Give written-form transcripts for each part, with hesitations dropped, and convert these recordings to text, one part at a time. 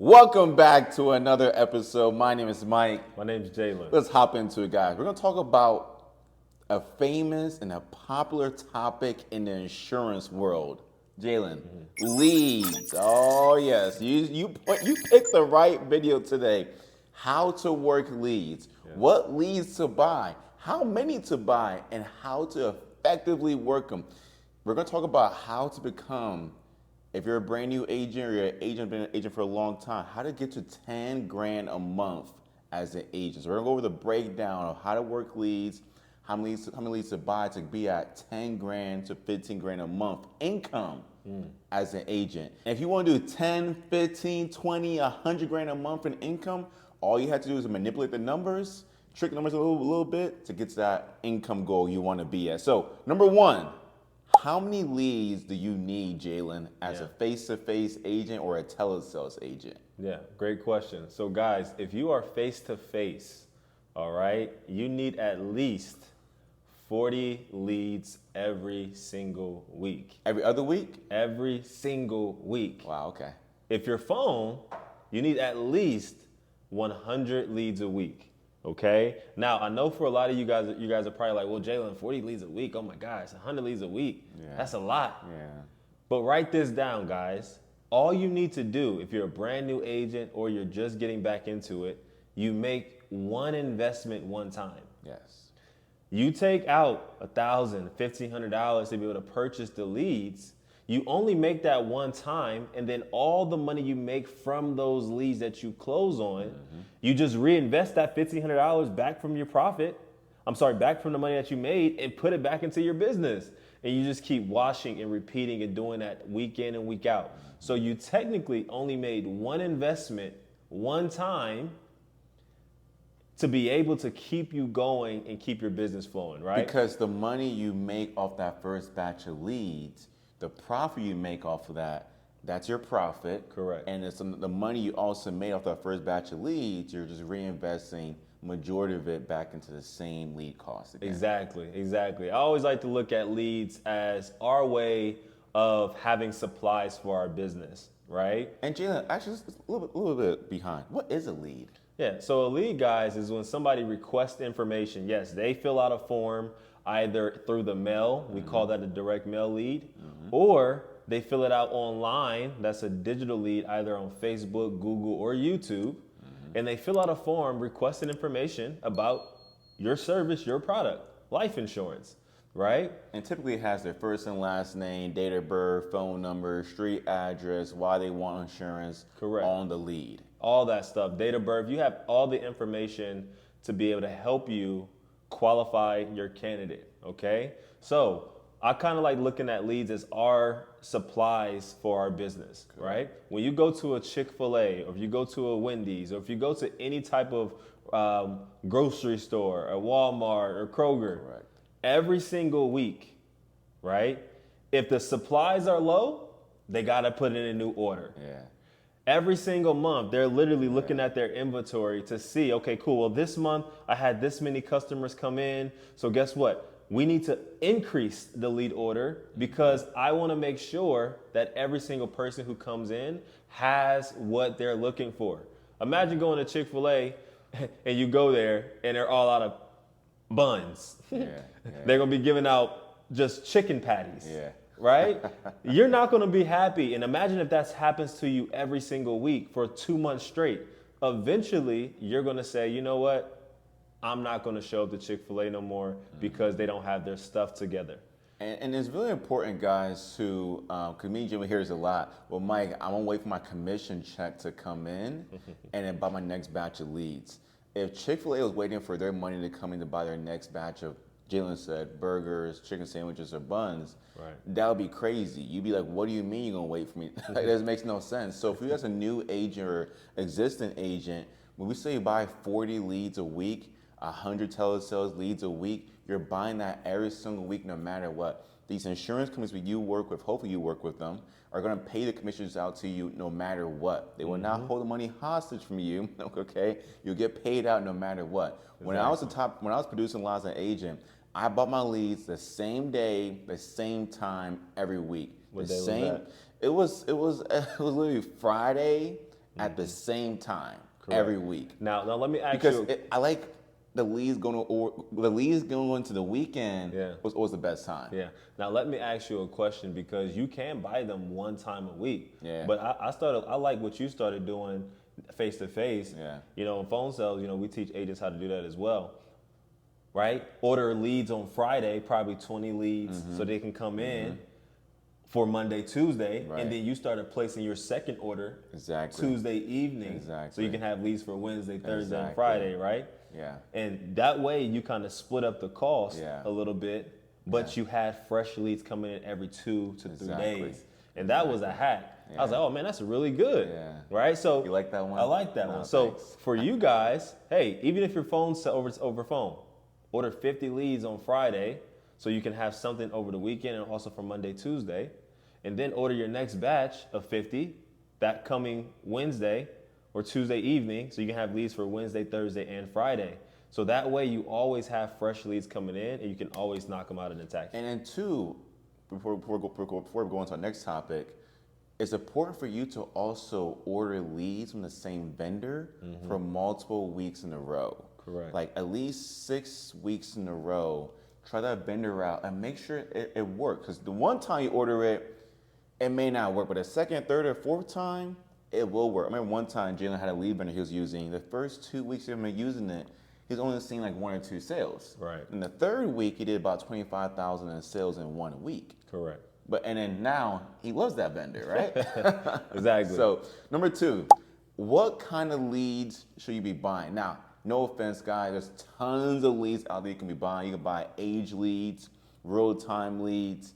Welcome back to another episode. My name is Mike. My name's Jalen. Let's hop into it, guys. We're going to talk about a famous and a popular topic in the insurance world. Jalen, leads. Oh, yes. You picked the right video today. How to work leads. Yeah. What leads to buy. How many to buy. And how to effectively work them. We're going to talk about how to become, if you're a brand new agent or you're an agent, been an agent for a long time, how to get to 10 grand a month as an agent. So we're gonna go over the breakdown of how to work leads, how many leads to buy to be at 10 grand to 15 grand a month income as an agent. And if you wanna do 10, 15, 20, 100 grand a month in income, all you have to do is manipulate the numbers, trick numbers a little bit to get to that income goal you wanna be at. So number one, how many leads do you need, Jalen, as a face-to-face agent or a telesales agent? Yeah, great question. So guys, if you are face-to-face, all right, you need at least 40 leads every single week. Every other week? Every single week. Wow, okay. If you're phone, you need at least 100 leads a week. Okay. Now I know for a lot of you guys are probably like, well, Jalen, 40 leads a week. Oh my gosh, 100 leads a week. Yeah. That's a lot. Yeah. But write this down, guys. All you need to do, if you're a brand new agent or you're just getting back into it, you make one investment one time. Yes. You take out $1,000, $1,500 to be able to purchase the leads. You only make that one time, and then all the money you make from those leads that you close on, you just reinvest that $1,500 back from your profit. Back from the money that you made and put it back into your business. And you just keep washing and repeating and doing that week in and week out. So you technically only made one investment one time to be able to keep you going and keep your business flowing, right? Because the money you make off that first batch of leads, the profit you make off of that, that's your profit. Correct. And it's the money you also made off that first batch of leads, you're just reinvesting majority of it back into the same lead cost again. Exactly. I always like to look at leads as our way of having supplies for our business, right? And Jalen, actually, just a little bit behind. What is a lead? Yeah, so a lead, guys, is when somebody requests information. Yes, they fill out a form either through the mail, we call that a direct mail lead, or they fill it out online, that's a digital lead either on Facebook, Google, or YouTube, and they fill out a form requesting information about your service, your product, life insurance, right? And typically it has their first and last name, date of birth, phone number, street address, why they want insurance. Correct. On the lead. All that stuff, date of birth, you have all the information to be able to help you qualify your candidate, okay? So I kind of like looking at leads as our supplies for our business, right? When you go to a Chick-fil-A, or if you go to a Wendy's, or if you go to any type of grocery store, a Walmart or Kroger, Correct. every single week, right? If the supplies are low, they got to put in a new order. Yeah. Every single month, they're literally looking at their inventory to see, okay, cool, well, this month I had this many customers come in. So guess what? We need to increase the lead order because I want to make sure that every single person who comes in has what they're looking for. Imagine going to Chick-fil-A and you go there and they're all out of buns. They're going to be giving out just chicken patties. Yeah. Right? You're not going to be happy. And imagine if that happens to you every single week for 2 months straight. Eventually, you're going to say, you know what? I'm not going to show up to Chick-fil-A no more because they don't have their stuff together. And it's really important, guys, to, because me and Jimmy hears a lot, well, Mike, I'm going to wait for my commission check to come in and then buy my next batch of leads. If Chick-fil-A was waiting for their money to come in to buy their next batch of, Jalen said, burgers, chicken sandwiches, or buns, right, that would be crazy. You'd be like, what do you mean you're going to wait for me? That doesn't make no sense. So if you as a new agent or existing agent, when we say you buy 40 leads a week, 100 telesales leads a week, you're buying that every single week no matter what. These insurance companies that you work with, hopefully you work with them, are going to pay the commissions out to you no matter what. They will not hold the money hostage from you, okay? You'll get paid out no matter what. Exactly. When I was producing lots as an agent, I bought my leads the same day, the same time every week. What the day was same. that? It was literally Friday at the same time Correct. every week. Now let me ask Because you. I like the leads going into the weekend Yeah. was always the best time. Yeah. Now let me ask you a question because you can buy them one time a week. Yeah. But I like what you started doing face to face. Yeah. You know, in phone sales, you know, we teach agents how to do that as well. Right? Order leads on Friday, probably 20 leads, so they can come in for Monday, Tuesday, Right. and then you started placing your second order Exactly. Tuesday evening. Exactly. So you can have leads for Wednesday, Thursday, and Exactly. Friday, right? Yeah. And that way you kind of split up the cost Yeah. a little bit, but you had fresh leads coming in every 2 to 3 Exactly. days. And that was a hack. I was Yeah. like, oh man, that's really good. Yeah. Right? So You like that one? I like that No, one. So thanks. for you guys, hey, even if your phone's over phone, order 50 leads on Friday so you can have something over the weekend and also for Monday, Tuesday. And then order your next batch of 50 that coming Wednesday or Tuesday evening so you can have leads for Wednesday, Thursday, and Friday. So that way you always have fresh leads coming in and you can always knock them out in a taxi. And then two, before we go on to our next topic, it's important for you to also order leads from the same vendor for multiple weeks in a row. Correct. Like at least 6 weeks in a row. Try that vendor out and make sure it works. Because the one time you order it, it may not work, but the second, third, or fourth time, it will work. I remember one time Jalen had a lead vendor he was using. The first 2 weeks he had been using it, he's only seen like 1 or 2 sales. Right. In the third week, he did about 25,000 in sales in 1 week. Correct. And then now he loves that vendor, right? Exactly. So number 2, what kind of leads should you be buying? Now, no offense, guys, there's tons of leads out there you can be buying. You can buy age leads, real-time leads,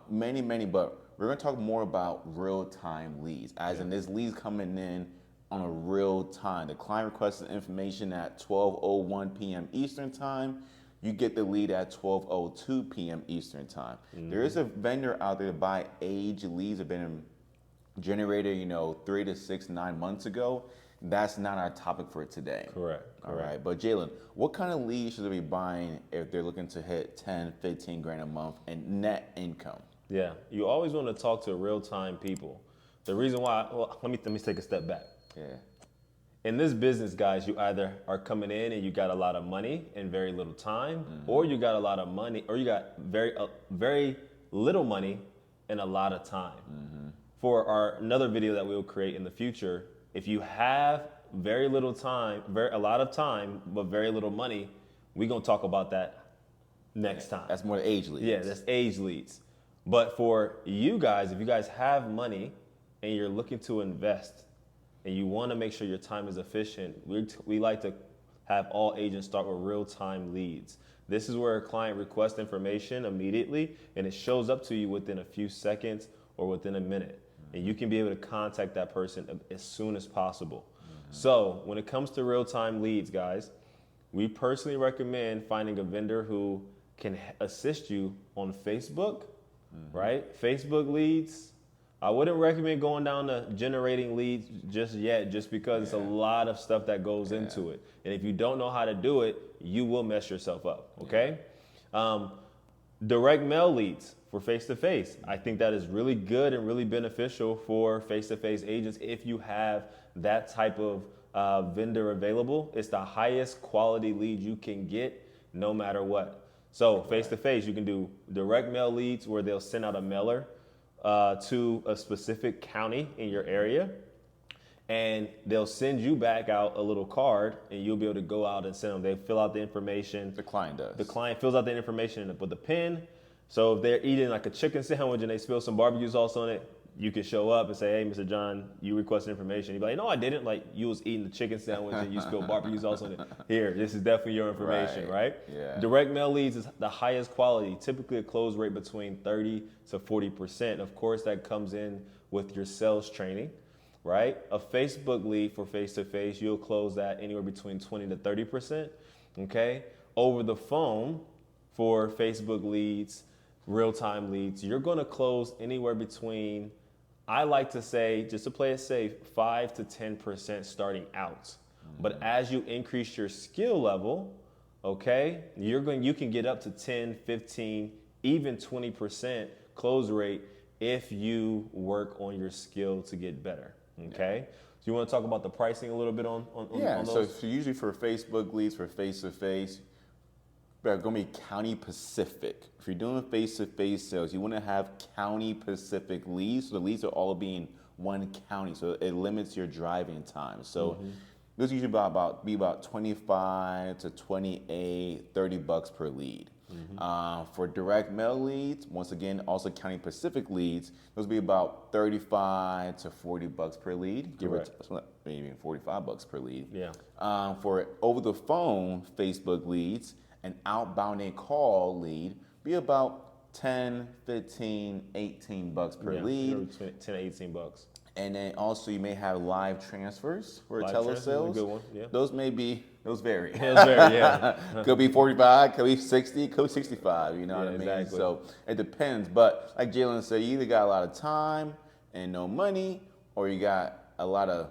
many, but we're gonna talk more about real-time leads, as in this leads coming in on a real time. The client requests information at 12:01 p.m. Eastern time. You get the lead at 12:02 p.m. Eastern time. There is a vendor out there to buy age leads that have been generated, 3 to 6, 9 months ago. That's not our topic for today. Correct. All right. But Jalen, what kind of leads should they be buying if they're looking to hit 10, 15 grand a month in net income? Yeah, you always want to talk to real-time people. The reason why, let me take a step back. Yeah. In this business, guys, you either are coming in and you got a lot of money and very little time, or you got a lot of money, or you got very little money and a lot of time. For another video that we'll create in the future, if you have very little time, a lot of time, but very little money, we're gonna talk about that next time. That's more the age leads. Yeah, that's age leads. But for you guys, if you guys have money and you're looking to invest and you want to make sure your time is efficient, we like to have all agents start with real-time leads. This is where a client requests information immediately and it shows up to you within a few seconds or within a minute. And you can be able to contact that person as soon as possible. So when it comes to real-time leads, guys, we personally recommend finding a vendor who can assist you on Facebook, right? Facebook leads. I wouldn't recommend going down to generating leads just yet, just because it's a lot of stuff that goes into it. And if you don't know how to do it, you will mess yourself up, okay? Direct mail leads for face-to-face. I think that is really good and really beneficial for face-to-face agents if you have that type of vendor available. It's the highest quality lead you can get no matter what. So face-to-face, you can do direct mail leads where they'll send out a mailer to a specific county in your area, and they'll send you back out a little card, and you'll be able to go out and send them. They fill out the information. The client does. The client fills out the information with a pen. So if they're eating like a chicken sandwich and they spill some barbecue sauce on it, you can show up and say, hey, Mr. John, you requested information. You'd be like, no, I didn't. Like, you was eating the chicken sandwich and you spilled barbecue sauce on it. Here, this is definitely your information, right? Yeah. Direct mail leads is the highest quality, typically a close rate between 30 to 40%. Of course, that comes in with your sales training, right? A Facebook lead for face-to-face, you'll close that anywhere between 20 to 30%, okay? Over the phone for Facebook leads, real-time leads, you're gonna close anywhere between, I like to say, just to play it safe, 5 to 10% starting out. But as you increase your skill level, okay, you can get up to 10, 15, even 20% close rate if you work on your skill to get better, okay? So you want to talk about the pricing a little bit on Yeah, on so those? usually for Facebook leads, for face-to-face, they're going to be county Pacific. If you're doing face-to-face sales, you want to have county Pacific leads. So the leads are all being one county, so it limits your driving time. So this usually be about 25 to 28, $30 per lead. For direct mail leads, once again, also county Pacific leads, those will be about 35 to $40 per lead, Correct. maybe $45 per lead. Yeah. For over the phone Facebook leads, an outbound and call lead be about 10, 15, $18 per Yeah, lead. 10 to $18. And then also you may have live transfers for Live transfers is a telesales. good one, yeah. Those vary. Those vary, yeah. Could be 45, could be 60, could be 65, you know Yeah, what I mean? exactly. So it depends. But like Jalen said, you either got a lot of time and no money, or you got a lot of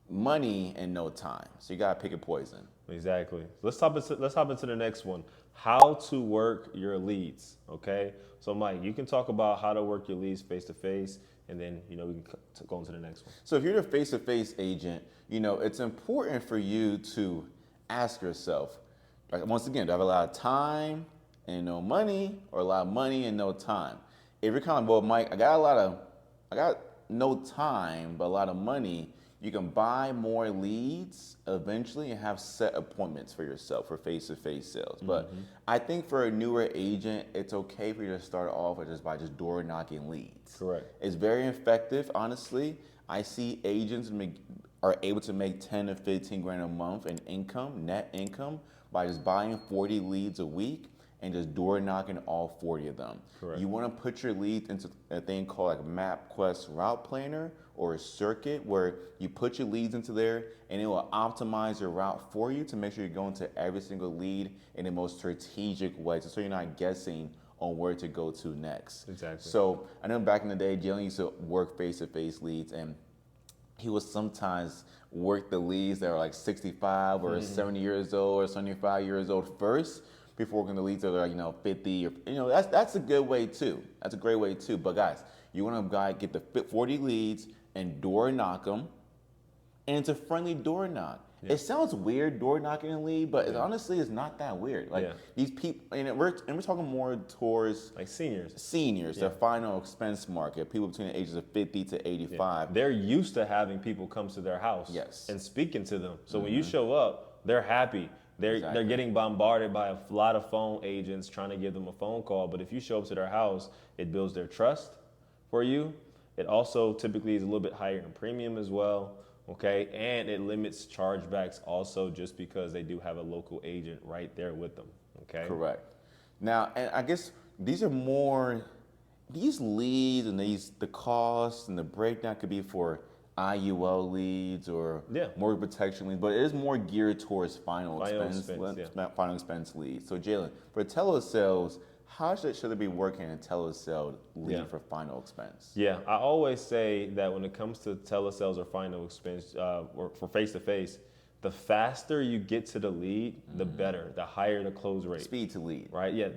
money and no time. So you gotta pick a poison. Exactly. Let's hop into the next one. How to work your leads. Okay. So Mike, you can talk about how to work your leads face to face, and then we can go into the next one. So if you're a face-to-face agent, it's important for you to ask yourself, like, once again, do I have a lot of time and no money, or a lot of money and no time? If you're kind of, well, Mike, I got no time but a lot of money, you can buy more leads eventually and have set appointments for yourself for face-to-face sales. But I think for a newer agent, it's okay for you to start off with by door knocking leads. Correct. It's very effective, honestly. I see agents are able to make 10 to 15 grand a month in income, net income, by just buying 40 leads a week and just door knocking all 40 of them. Correct. You want to put your leads into a thing called like MapQuest Route Planner or a circuit, where you put your leads into there and it will optimize your route for you to make sure you're going to every single lead in the most strategic way, so you're not guessing on where to go to next. Exactly. So I know back in the day, Jalen used to work face-to-face leads, and he would sometimes work the leads that are like 65 or 70 years old or 75 years old first, before working the leads that are like 50 or that's a good way too. That's a great way too. But guys, you want to get the 40 leads and door knock them, and it's a friendly door knock. Yeah. It sounds weird, door knocking a lead, but honestly, it's not that weird. Like these people, and we're talking more towards Like seniors. the final expense market, people between the ages of 50 to 85. They're used to having people come to their house Yes. and speaking to them. So when you show up, they're happy. They're getting bombarded by a lot of phone agents trying to give them a phone call. But if you show up to their house, it builds their trust for you. It also typically is a little bit higher in premium as well. Okay, and it limits chargebacks also, just because they do have a local agent right there with them. Okay. Correct. Now, and I guess these leads and the costs and the breakdown could be for IUL leads or mortgage protection leads, but it is more geared towards final expense leads. So Jalen, for telesales, how should they be working a telesale lead for final expense? Yeah, I always say that when it comes to telesales or final expense or for face-to-face, the faster you get to the lead, the better, the higher the close rate. Speed to lead. Right, yeah.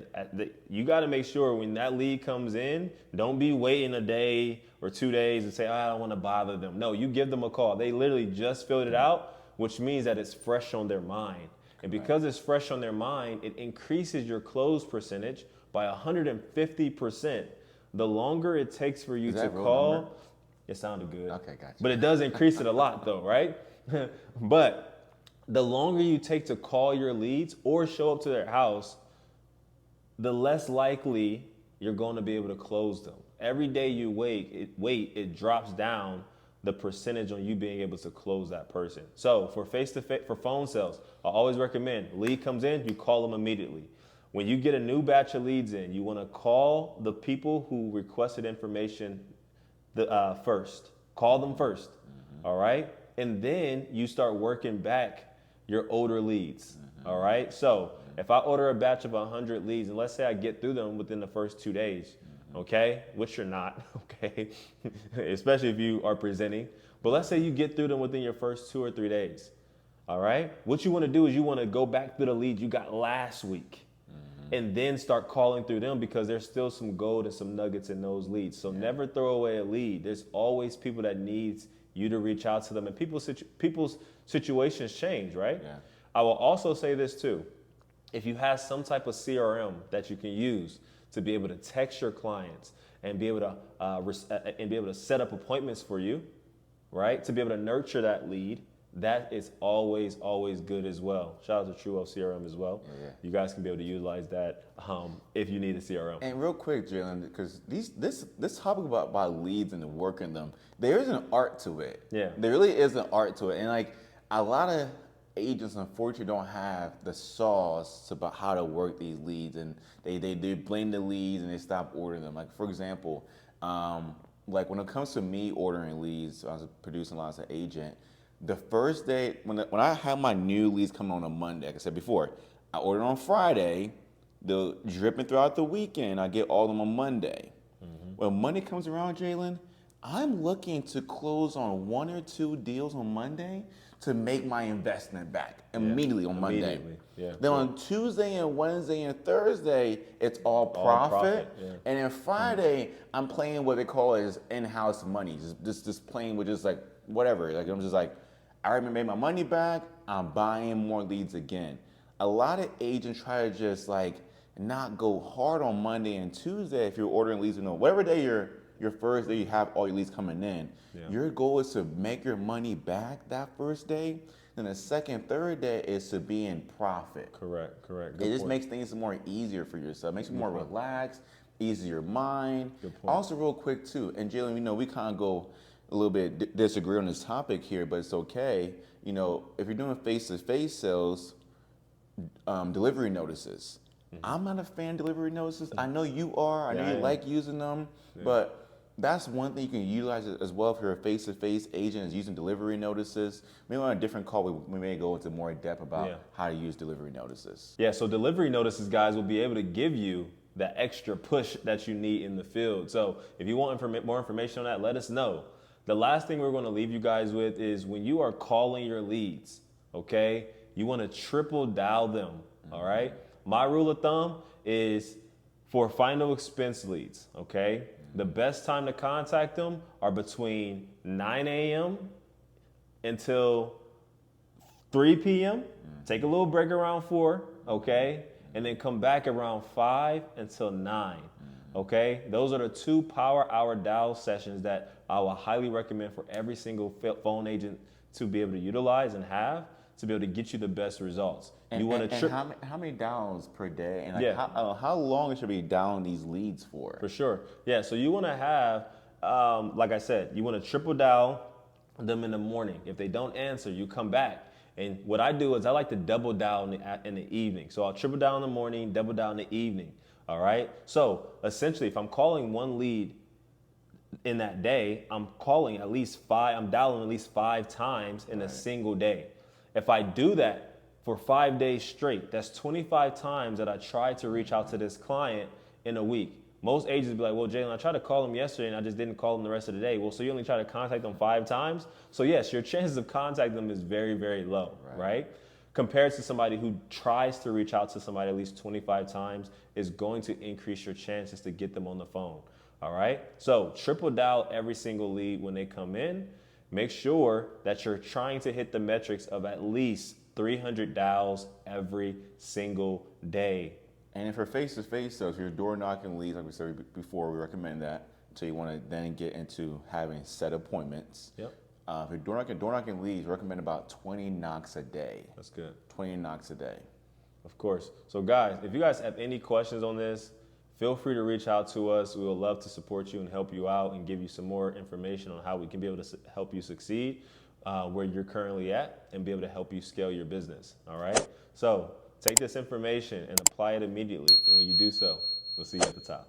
You got to make sure when that lead comes in, don't be waiting a day or 2 days and say, I don't want to bother them. No, you give them a call. They literally just filled it out, which means that it's fresh on their mind. And because it's fresh on their mind, it increases your close percentage by 150%. The longer it takes for you to call, it sounded good. Okay, gotcha. But it does increase it a lot though, right? But the longer you take to call your leads or show up to their house, the less likely you're going to be able to close them. Every day you wait, it drops down the percentage on you being able to close that person. So for face-to-face, for phone sales, I always recommend lead comes in, you call them immediately. When you get a new batch of leads in, you want to call the people who requested information first. Call them first, all right? And then you start working back your older leads, all right? So if I order a batch of 100 leads, and let's say I get through them within the first 2 days, okay, which you're not, okay, especially if you are presenting, but let's say you get through them within your first 2 or 3 days, all right? What you want to do is you want to go back through the leads you got last week. and then start calling through them, because there's still some gold and some nuggets in those leads. So never throw away a lead. There's always people that needs you to reach out to them, and people's situations change, right? Yeah. I will also say this too. If you have some type of CRM that you can use to be able to text your clients and be able to set up appointments for you, right? To be able to nurture that lead, that is always good as well. Shout out to True CRM as well. Yeah. You guys can be able to utilize that if you need a CRM. And real quick, Jalen, because this topic about leads and working them, there is an art to it. Yeah. There really is an art to it. And like a lot of agents unfortunately don't have the sauce about how to work these leads, and they blame the leads and they stop ordering them. Like for example, like when it comes to me ordering leads, I was producing lots as an agent. The first day when I have my new leads coming on a Monday, like I said before, I order on Friday. They're dripping throughout the weekend. I get all of them on Monday. When Monday comes around, Jalen, I'm looking to close on 1 or 2 deals on Monday to make my investment back immediately on Monday. Yeah. Then on Tuesday and Wednesday and Thursday, it's all profit. Yeah. And then Friday, I'm playing what they call as in-house money. Just playing with just like whatever. Like I'm just like, I already made my money back. I'm buying more leads again. A lot of agents try to just like not go hard on Monday and Tuesday if you're ordering leads. Whatever day your first day you have all your leads coming in. Yeah. Your goal is to make your money back that first day. Then the second, third day is to be in profit. Correct. Good It just point. makes things more easier for yourself. Makes you more relaxed, easier mind. Good point. Also, real quick too, and Jalen, we kind of go a little bit disagree on this topic here, but it's okay. If you're doing face-to-face sales, delivery notices. I'm not a fan of delivery notices. I know you are. I know you like using them, but that's one thing you can utilize as well if you're a face-to-face agent is using delivery notices. Maybe on a different call, we may go into more depth about how to use delivery notices. Yeah, so delivery notices, guys, will be able to give you that extra push that you need in the field. So if you want more information on that, let us know. The last thing we're going to leave you guys with is when you are calling your leads, okay, you want to triple dial them, all right? My rule of thumb is for final expense leads, okay? The best time to contact them are between 9 a.m. until 3 p.m. Take a little break around 4, okay? And then come back around 5 until 9, okay? Those are the 2 power hour dial sessions that I will highly recommend for every single phone agent to be able to utilize and have to be able to get you the best results. And how many dials per day? And how long should we dial these leads for? For sure. Yeah, so you want to have, like I said, you want to triple dial them in the morning. If they don't answer, you come back. And what I do is I like to double dial in the evening. So I'll triple dial in the morning, double dial in the evening. All right? So essentially, if I'm calling one lead in that day, I'm dialing at least 5 times in a single day. If I do that for 5 days straight, that's 25 times that I try to reach out to this client in a week. Most agents be like, well, Jalen, I tried to call him yesterday and I just didn't call him the rest of the day. Well, so you only try to contact them 5 times? So yes, your chances of contacting them is very, very low, right? Compared to somebody who tries to reach out to somebody at least 25 times is going to increase your chances to get them on the phone, all right? So triple dial every single lead when they come in. Make sure that you're trying to hit the metrics of at least 300 dials every single day. And if you're face-to-face, so if you're door knocking leads, like we said before, we recommend that. So you want to then get into having set appointments. Yep. If you're door knocking leads, recommend about 20 knocks a day. That's good. 20 knocks a day. Of course. So guys, if you guys have any questions on this, feel free to reach out to us. We would love to support you and help you out and give you some more information on how we can be able to help you succeed where you're currently at and be able to help you scale your business. All right. So take this information and apply it immediately. And when you do so, we'll see you at the top.